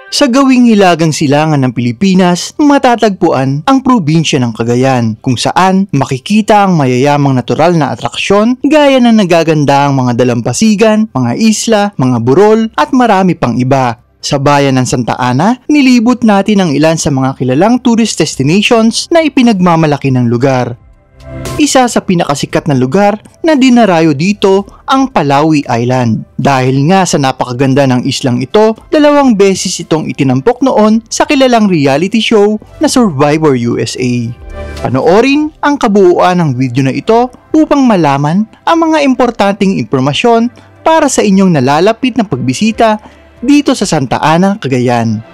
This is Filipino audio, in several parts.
Sa gawing hilagang silangan ng Pilipinas, matatagpuan ang probinsya ng Cagayan, kung saan makikita ang mayayamang natural na atraksyon gaya ng nagagandahang mga dalampasigan, mga isla, mga burol at marami pang iba. Sa bayan ng Santa Ana, nilibot natin ang ilan sa mga kilalang tourist destinations na ipinagmamalaki ng lugar. Isa sa pinakasikat na lugar na dinarayo dito ang Palawi Island. Dahil nga sa napakaganda ng islang ito, 2 beses itong itinampok noon sa kilalang reality show na Survivor USA. Panoorin ang kabuuan ng video na ito upang malaman ang mga importanteng impormasyon para sa inyong nalalapit na pagbisita dito sa Santa Ana, Cagayan.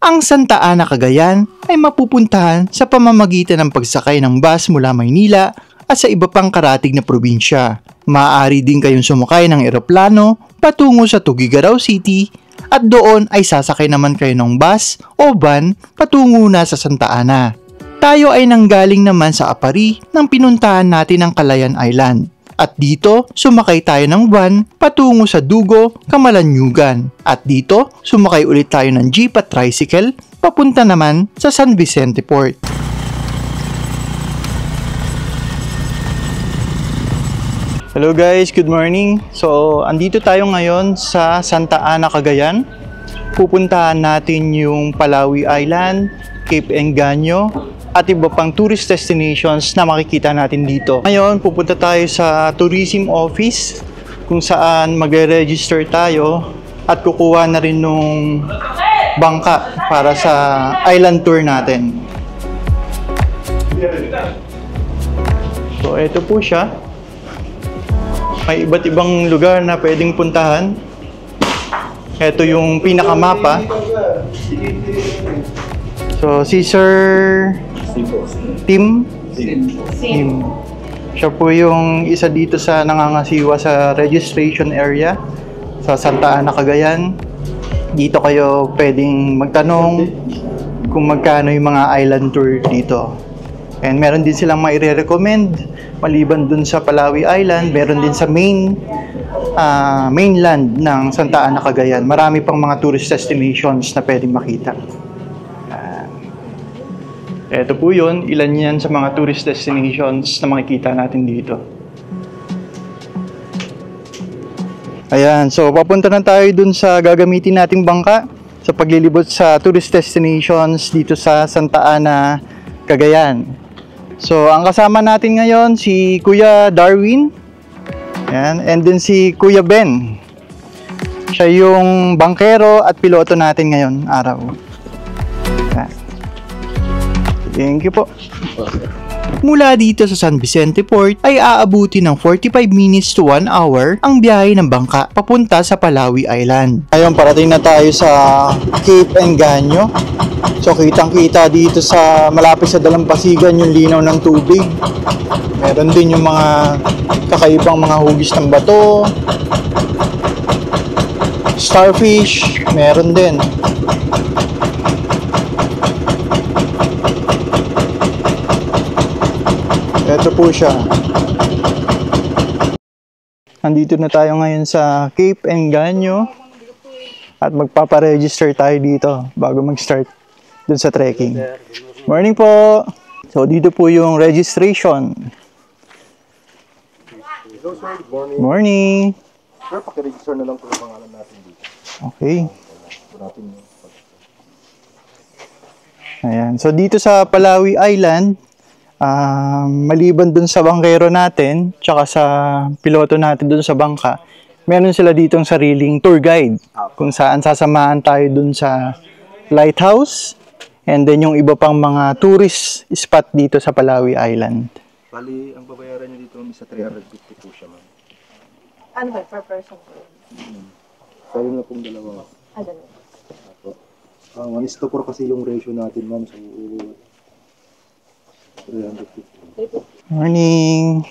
Ang Santa Ana, Cagayan ay mapupuntahan sa pamamagitan ng pagsakay ng bus mula Maynila at sa iba pang karatig na probinsya. Maaari din kayong sumakay ng eroplano patungo sa Tuguegarao City at doon ay sasakay naman kayo ng bus o van patungo na sa Santa Ana. Tayo ay nanggaling naman sa Apari nang pinuntahan natin ang Calayan Island. At dito, sumakay tayo ng van patungo sa Dugo, Camalanyugan. At dito, sumakay ulit tayo ng jeep at tricycle papunta naman sa San Vicente Port. Hello guys, good morning. So, andito tayo ngayon sa Santa Ana, Cagayan. Pupuntahan natin yung Palawi Island, Cape Engaño, at iba pang tourist destinations na makikita natin dito. Ngayon, pupunta tayo sa tourism office kung saan magre-register tayo at kukuha na rin nung bangka para sa island tour natin. So, ito po siya. May iba't ibang lugar na pwedeng puntahan. Ito yung pinakamapa. So, si Sir Tim. Siya po yung isa dito sa nangangasiwa sa registration area sa Santa Ana, Cagayan. Dito kayo pwedeng magtanong kung magkano yung mga island tour dito. And meron din silang maire-recommend maliban dun sa Palawi Island, meron din sa mainland ng Santa Ana, Cagayan. Marami pang mga tourist destinations na pwedeng makita. Ito po yun, ilan yan sa mga tourist destinations na makikita natin dito. Ayan, so papunta na tayo dun sa gagamitin nating bangka sa paglilibot sa tourist destinations dito sa Santa Ana, Cagayan. So, ang kasama natin ngayon si Kuya Darwin. Ayan, and then si Kuya Ben. Siya yung bangkero at piloto natin ngayon araw. Ayan. Thank you po. Mula dito sa San Vicente Port ay aabuti ng 45 minutes to 1 hour ang biyahe ng bangka papunta sa Palawi Island. Ngayon parating na tayo sa Cape Engaño. So kitang-kita dito sa malapit sa dalampasigan yung linaw ng tubig. Meron din yung mga kakaibang mga hugis ng bato. Starfish, meron din. Ito po siya. Nandito na tayo ngayon sa Cape Engaño at magpaparegister tayo dito bago mag-start dun sa trekking. Morning po! So dito po yung registration. Hello sir, good morning. Morning! Sir, pakiregister na lang po yung pangalan natin dito. Okay. Ayan. So dito sa Palawi Island, maliban dun sa bangkero natin, tsaka sa piloto natin dun sa bangka, meron sila ditong sariling tour guide kung saan sasamahan tayo dun sa lighthouse and then yung iba pang mga tourist spot dito sa Palawi Island. Bali, ang babayaran nyo dito isa 350 po siya, ma'am. Ano ba, per person po? Kayo na pong dalawa. Apo. 1:4 kasi yung ratio natin, ma'am. So, 350. Morning!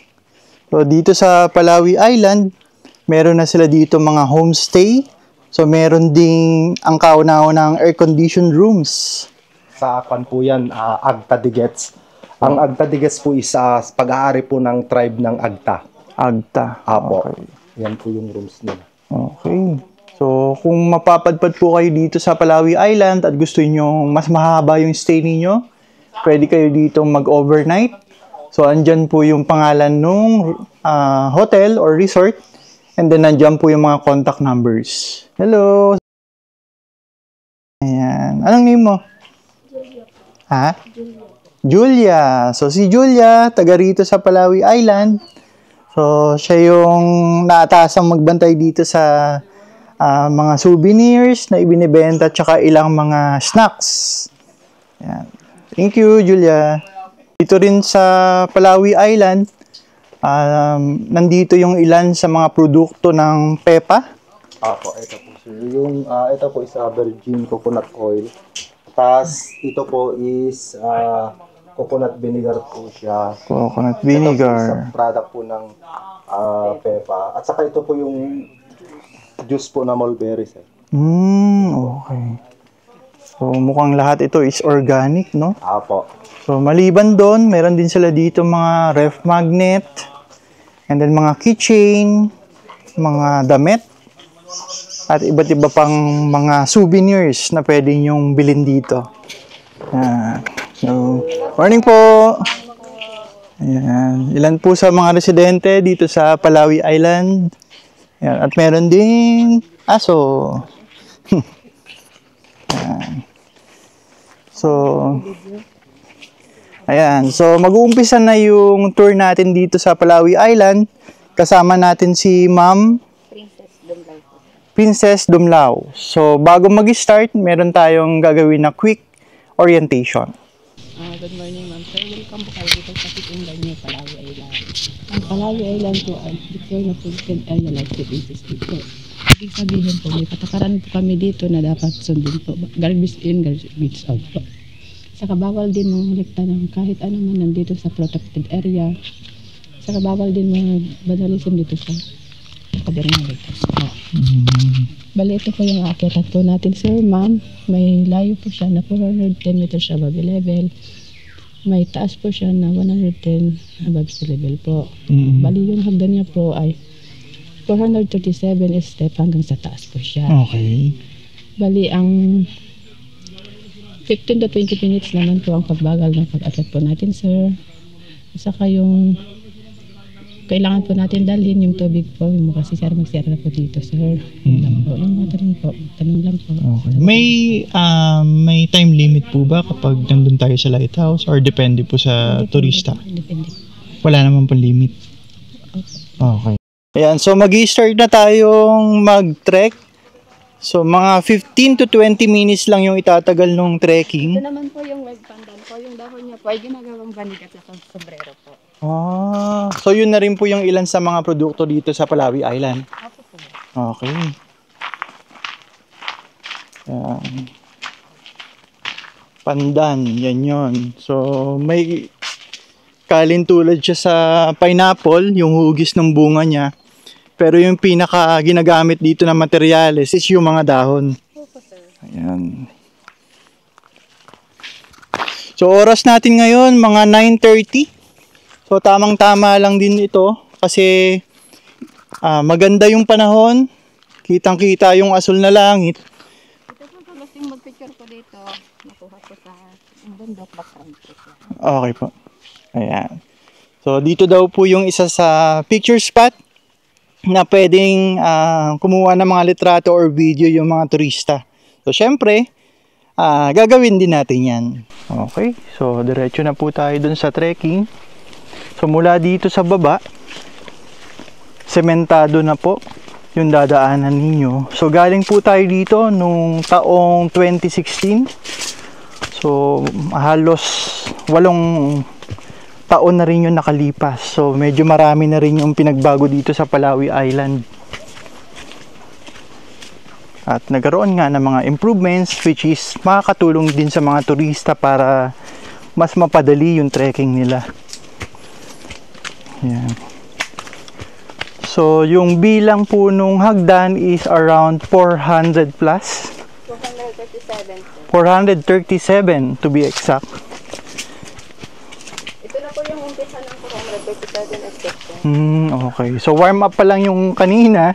So, dito sa Palawi Island, meron na sila dito mga homestay. So, meron ding ang kauna-unang air-conditioned rooms. Sa akin po yan, Agta Digets. Ang Agta Digets po is pag-aari po ng tribe ng Agta. Agta. Apo. Okay. Yan po yung rooms nila. Okay. So, kung mapapadpad po kayo dito sa Palawi Island at gusto niyo mas mahaba yung stay niyo, pwede kayo dito mag-overnight. So, andyan po yung pangalan nung hotel or resort. And then, andyan po yung mga contact numbers. Hello! Ayan. Anong name mo? Julia. Ha? Julia. So, si Julia, taga rito sa Palawi Island. So, siya yung naatasang magbantay dito sa mga souvenirs na ibinibenta tsaka ilang mga snacks. Ayan. Thank you, Julia. Dito rin sa Palawi Island, nandito yung ilan sa mga produkto ng Pepa. Apo, ito po sir. Yung, ito po is virgin coconut oil. Tapos, ito po is coconut vinegar po siya. Coconut Ito po vinegar. is product po ng Pepa. At saka ito po yung juice po na mulberry sir. Okay. So, mukhang lahat ito is organic, no? Apo. So, maliban doon, meron din sila dito mga ref magnet, and then mga keychain, mga damit, at iba't iba pang mga souvenirs na pwede nyong bilhin dito. So, morning po! Ayan. Ilan po sa mga residente dito sa Palawi Island. Ayan. At meron ding aso. Ayan. So, ayan. So, mag-uumpisa na yung tour natin dito sa Palawi Island. Kasama natin si Ma'am Princess Dumlao. So, bago mag-start, meron tayong gagawin na quick orientation. Good morning, ma'am. Sir, welcome po kayo dito sa Titindan niyo, Palawi Island. Ang Palawi Island po ay secure na protected area like District po. Ibig sabihin po, may patakaran po kami dito na dapat sundin po. Garbage in, garbage out po. Saka bawal din mangulikta ng kahit ano man nandito sa protected area. Saka bawal din mag-vandalism dito sa kabilang ligtas po. Bali, ito po yung aakyatan po natin, sir, ma'am. May layo po siya na 410 meters above sea level. May taas po siya na 110 above sea level po. Bali, yung hagdan niya po ay 437 step hanggang sa taas po siya. Okay. Bali, ang 15 to 20 minutes naman po ang pagbagal ng pag-akyat po natin, sir. Saka yung kailangan po natin dalhin yung tubig po, kasi sir mag-sierra po dito, sir. Yun lang po. Yung watering po, tanong lang po. Okay. May time limit po ba kapag nandun tayo sa lighthouse or depende po sa turista? Depende. Wala naman pong limit. Okay. Ayan, so mag-i-start na tayong mag-trek. So mga 15 to 20 minutes lang yung itatagal nung trekking. Ito naman po yung web pandan po. Yung dahon niya po ay ginagawang banigat sa sombrero po. So yun na rin po yung ilan sa mga produkto dito sa Palawi Island. Ako po. Okay. Yan. Pandan, yan yun. So may kalintulad siya sa pineapple, yung hugis ng bunga niya. Pero yung pinaka ginagamit dito na materyales is yung mga dahon. Opo, sir. Ayan. So oras natin ngayon mga 9:30. So tamang-tama lang din ito kasi maganda yung panahon. Kitang-kita yung asul na langit. Ito po sa gusto mag-picture ko dito. Nakuha ko sa bundok background po siya. Okay po. Ayan. So dito daw po yung isa sa picture spot na pwedeng kumuha ng mga litrato or video yung mga turista. So syempre, gagawin din natin yan. Okay, so diretso na po tayo dun sa trekking. So mula dito sa baba, sementado na po yung dadaanan ninyo. So galing po tayo dito nung taong 2016. So halos 8 taon na rin yung nakalipas. So medyo marami na rin yung pinagbago dito sa Palawi Island. At nagkaroon nga ng mga improvements which is makakatulong din sa mga turista para mas mapadali yung trekking nila. Yan. So, yung bilang po nung hagdan is around 400 plus. 437. 437 to be exact. Ito na po yung umpisa ng 437 section. Okay. So, warm up pa lang yung kanina.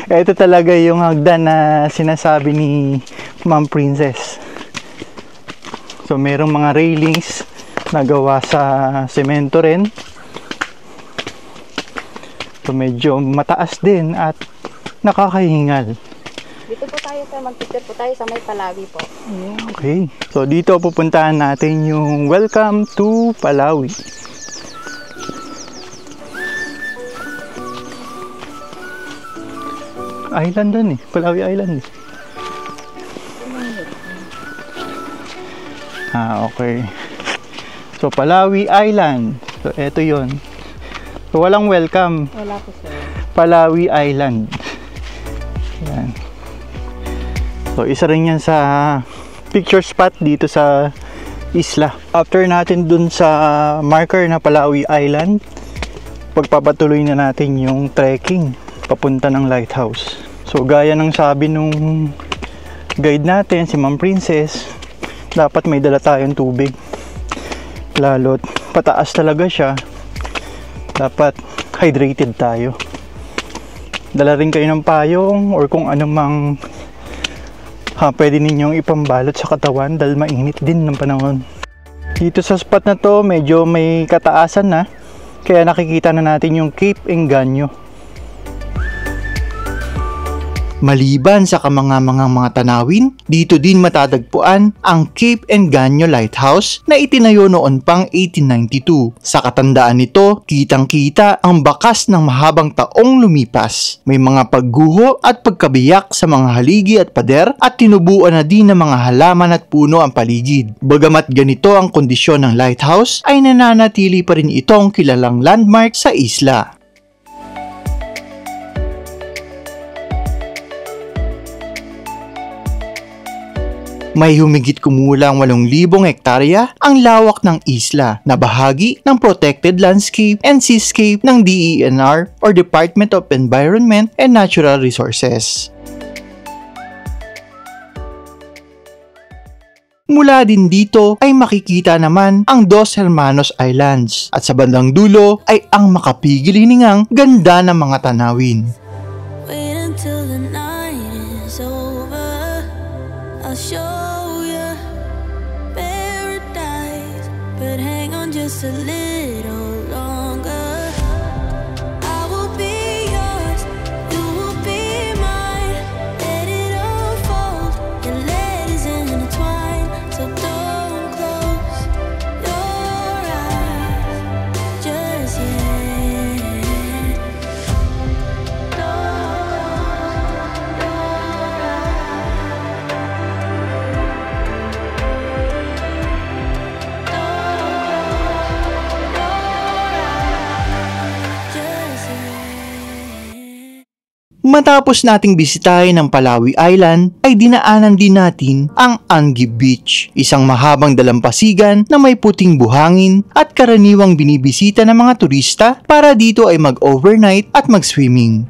Ito talaga yung hagdan na sinasabi ni Ma'am Princess. So, merong mga railings na gawa sa semento rin. So, medyo mataas din at nakakahingal. Dito po tayo sir, mag-picture po tayo sa may Palawi po. Okay. So, dito pupuntahan natin yung Welcome to Palawi. Island dun eh. Palawi Island eh. Okay. So, Palawi Island. So, eto yun. So, walang welcome. Wala po sir. Palawi Island. Yan. So, isa rin yan sa picture spot dito sa isla. After natin dun sa marker na Palawi Island, pagpapatuloy na natin yung trekking papunta ng lighthouse. So, gaya ng sabi nung guide natin, si Ma'am Princess, dapat may dala tayong tubig. Lalo't pataas talaga siya, dapat hydrated tayo. Dala rin kayo ng payong or kung anumang pwede ninyong ipambalot sa katawan dahil mainit din ng panahon. Dito sa spot na to, medyo may kataasan na, kaya nakikita na natin yung Cape Engaño. Maliban sa kamangamangang mga tanawin, dito din matatagpuan ang Cape Engaño Lighthouse na itinayo noon pang 1892. Sa katandaan nito, kitang-kita ang bakas ng mahabang taong lumipas. May mga pagguho at pagkabiyak sa mga haligi at pader at tinubuan na din ng mga halaman at puno ang paligid. Bagamat ganito ang kondisyon ng lighthouse, ay nananatili pa rin itong kilalang landmark sa isla. May humigit kumulang 8,000 hektarya ang lawak ng isla na bahagi ng Protected Landscape and Seascape ng DENR or Department of Environment and Natural Resources. Mula din dito ay makikita naman ang Dos Hermanos Islands at sa bandang dulo ay ang makapigil hiningang ganda ng mga tanawin. Wait until the night is over. I'll show you paradise, but hang on just a little longer. I will be yours, you will be mine. Let it unfold and let us intertwine. So don't close your eyes just yet. Matapos nating bisitahin ang Palawi Island, ay dinaanan din natin ang Anguille Beach, isang mahabang dalampasigan na may puting buhangin at karaniwang binibisita ng mga turista para dito ay mag-overnight at mag-swimming.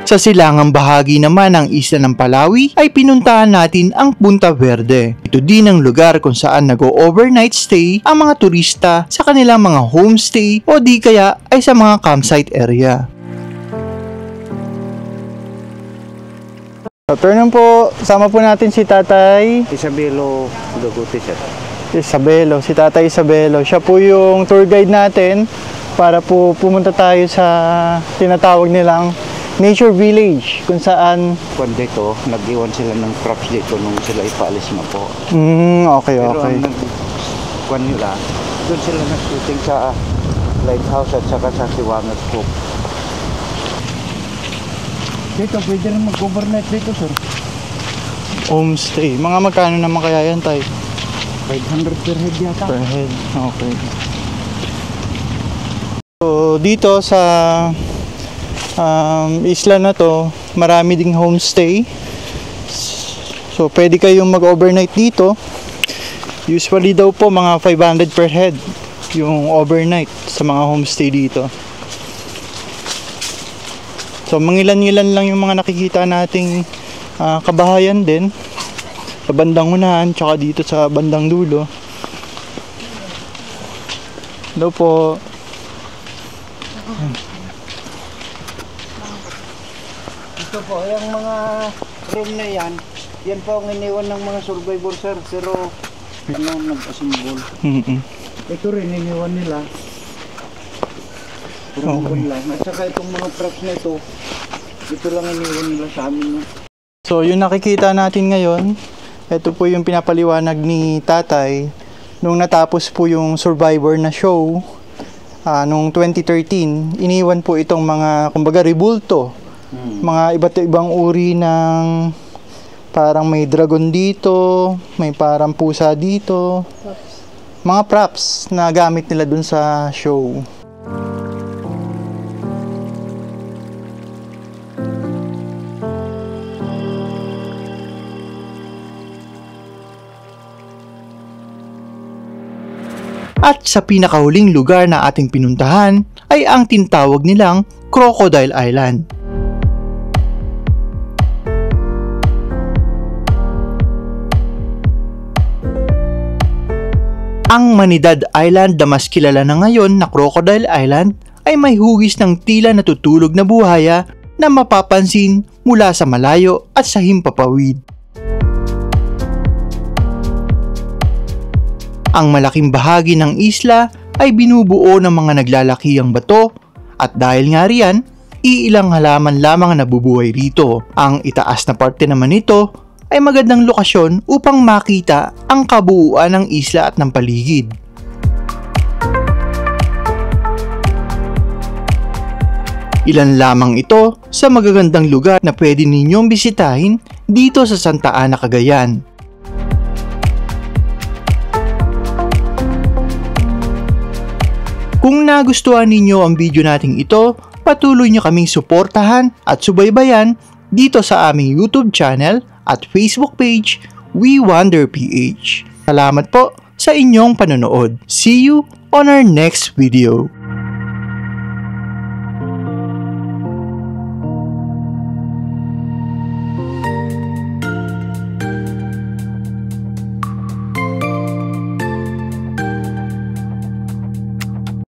Sa silangang bahagi naman ng isla ng Palawi ay pinuntahan natin ang Punta Verde. Ito din ang lugar kung saan nag-overnight stay ang mga turista sa kanilang mga homestay o di kaya ay sa mga campsite area. Afternoon po, sama po natin si Tatay Isabelo Duguti, sir. Isabelo, si Tatay Isabelo. Siya po yung tour guide natin para po pumunta tayo sa tinatawag nilang Nature Village, kung saan Kung dito, nag-iwan sila ng crops dito nung sila ipaalis na po. okay. Pero ang nag-kuhan nila, doon sila nag-shooting sa lighthouse at saka sa Siwangat Cook. Dito, pwede rin mag-overnight dito, sir. Homestay. Mga magkano naman kaya yan, Tay? 500 per head yata. Per head. Okay. So, dito sa isla na to, marami ding homestay. So, pwede kayong mag-overnight dito. Usually daw po, mga 500 per head yung overnight sa mga homestay dito. So, mangilan-ngilan lang yung mga nakikita nating kabahayan din. Sa bandang unahan, tsaka dito sa bandang dulo. Hello po. Ito po, yung mga room na yan, yan po ang iniwan ng mga survivor sir, pero nag-assemble. Ito rin iniwan nila. Pero Okay. lang. At saka itong mga props na ito lang iniwan nila sa amin. So, yung nakikita natin ngayon, ito po yung pinapaliwanag ni tatay nung natapos po yung Survivor na show nung 2013. Iniwan po itong mga, kumbaga, rebulto. Mga iba't ibang uri ng parang may dragon dito, may parang pusa dito. Mga props na gamit nila dun sa show. At sa pinakahuling lugar na ating pinuntahan ay ang tinatawag nilang Crocodile Island. Ang Manidad Island na mas kilala na ngayon na Crocodile Island ay may hugis ng tila natutulog na buhaya na mapapansin mula sa malayo at sa himpapawid. Ang malaking bahagi ng isla ay binubuo ng mga naglalakihang bato at dahil nga riyan, iilang halaman lamang nabubuhay rito. Ang itaas na parte naman nito ay magandang lokasyon upang makita ang kabuuan ng isla at ng paligid. Ilan lamang ito sa magagandang lugar na pwede ninyong bisitahin dito sa Santa Ana, Cagayan. Kung nagustuhan ninyo ang video nating ito, patuloy nyo kaming suportahan at subaybayan dito sa aming YouTube channel at Facebook page, We Wonder PH. Salamat po sa inyong panonood. See you on our next video.